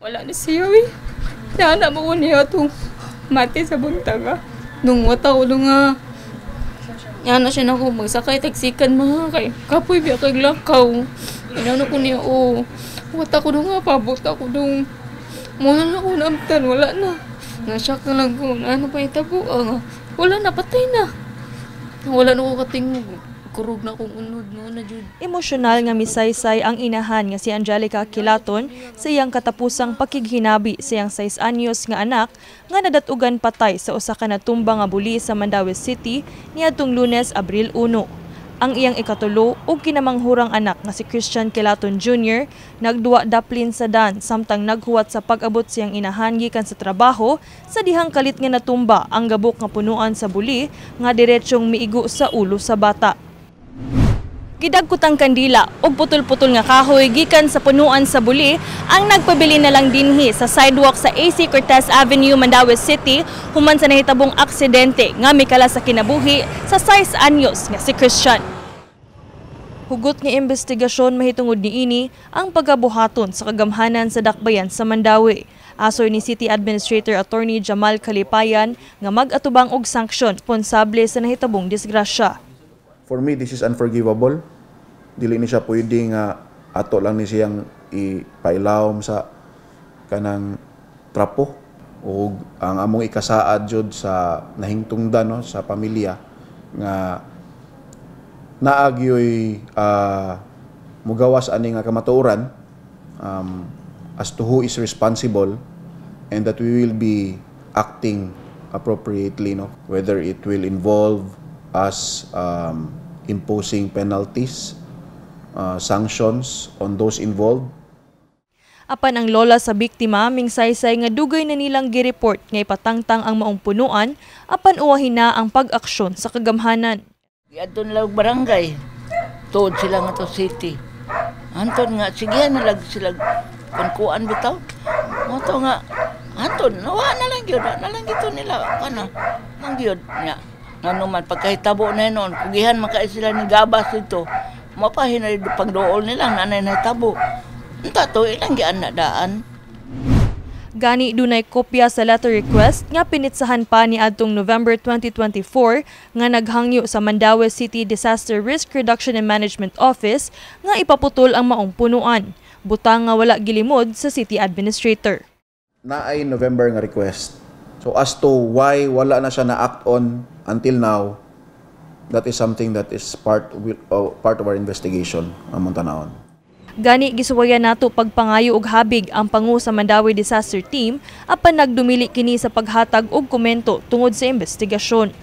Wala na siya eh. Naana mo ko niya itong mati sa buntaga. Nung wata ko nga. Yan na siya na ko magsakay tagsikan mga kay. Kapoy biya kay lakaw. Inano ko niya wata ko nga pabot ako dong. Muna na ko naamtan. Wala na. Nasyak na lang ko. Ano pa itabo? Wala na. Patay na. Wala na ko katingog. Kurog na kong unod mo na jud. Emosyonal nga misaysay ang inahan nga si Angelica Kilaton sa iyang katapusang pakighinabi sa iyang 6 anyos nga anak nga nadatugan patay sa usa ka natumba nga buli sa Mandaue City niadtong Lunes, Abril 1. Ang iyang ikatulo ug kinamanghurang anak nga si Christian Kilaton Jr. nagduwa daplin sa dan samtang naghuwat sa pag-abot siyang inahan gikan sa trabaho sa dihang kalit nga natumba ang gabok nga punuan sa buli nga diretsyong miigo sa ulo sa bata. Gidagkutang kandila ug putol-putol nga kahoy gikan sa punuan sa buli ang nagpabili na lang dinhi sa sidewalk sa AC Cortez Avenue, Mandaue City human sa nahitabong aksidente nga mikala sa kinabuhi sa 6 anyos nga si Christian. Hugot nga investigasyon mahitungod niini ang pagabuhaton sa kagamhanan sa dakbayan sa Mandaue. Asoy ni City Administrator Attorney Jamal Kalipayan nga mag-atubang og sanksyon responsable sa nahitabong disgrasya. For me, this is unforgivable. Dili ni siya pwedeng ato lang ni siyang ipailawom sa kanang trapo o ang among ikasaad jud sa nahingtungdan no, sa pamilya nga naagyoy mugawas ani nga kamatuoran as to who is responsible and that we will be acting appropriately, no, whether it will involve us imposing penalties, sanctions on those involved. Apan ang lola sa biktima mingsaysay nga dugay na nilang gireport nga ipatangtang ang maong punuan apan uwahin na ang pag-aksyon sa kagamhanan. Adton lang barangay. Tuod sila nga to city. Anton nga sige na lag sila kunkuan bitaw. Mo to nga Anton nawa na lang gyud na lang gito nila kana. Nang gyud nya. Nanuman pagkahitabo na noon, kugihan makain sila ni gabas dito. Mapahin na pagdool nila nanay na tabo. Unta to ilang gian na daan. Gani dunay kopya sa letter request nga pinitsahan pa ni adtong November 2024 nga naghangyo sa Mandaue City Disaster Risk Reduction and Management Office nga ipaputol ang maong punuan. Butang nga wala gilimod sa city administrator. Naay November nga request. So as to why wala na siya na-act on until now, that is something that is part of our investigation among tanawon. Gani gisuwayan nato pagpangayo og habig ang pangu sa Mandaue Disaster Team apan nagdumili kini sa paghatag og komento tungod sa investigasyon.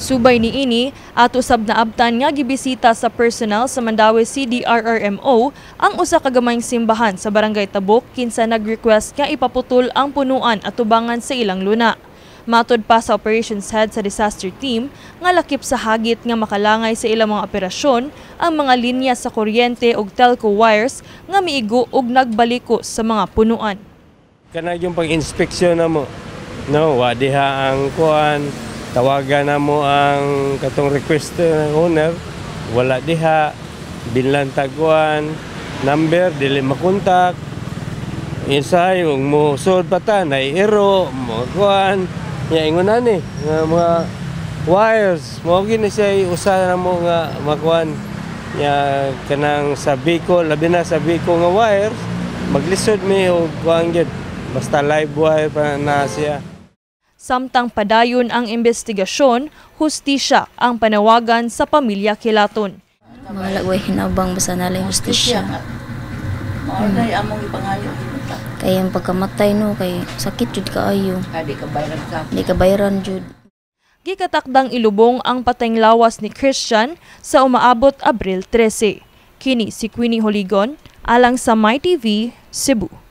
Subay niini ato sab naabtan nga gibisita sa personal sa Mandaue CDRRMO ang usa ka gamayng simbahan sa Barangay Tabok kinsa nag-request nga ipaputol ang punuan at tubangan sa ilang luna. Matod pa sa operations head sa disaster team nga lakip sa hagit nga makalangay sa ilang mga operasyon ang mga linya sa kuryente ug telco wires nga miigo ug nagbaliko sa mga punuan. Kana yung pag-inspeksyon namo. No, wa diha ang kuan, tawagan namo ang katong request ng owner, wala diha binlantag kuan, number dili makontak. Insay ug mo sud pata na iro mo kuan. Ya ingon ani nga mga wires mo gini siya usa na mo nga makuan ya kanang sa biko labi na sa biko nga wires maglisod mi og kuan gyud basta live wire pa na siya. Samtang padayon ang investigasyon, hustisya ang panawagan sa pamilya Kilaton. Mga lagway hinabang basta nalang hustisya. Maunay among ipangayo. Kaya ang pagkamatay no kay sakit jud kaayo. Di ka bayran ka. Di ka bayran jud. Gikatakdang ilubong ang patayng lawas ni Christian sa umaabot Abril 13. Kini si Queenie Holigon alang sa MyTV Cebu.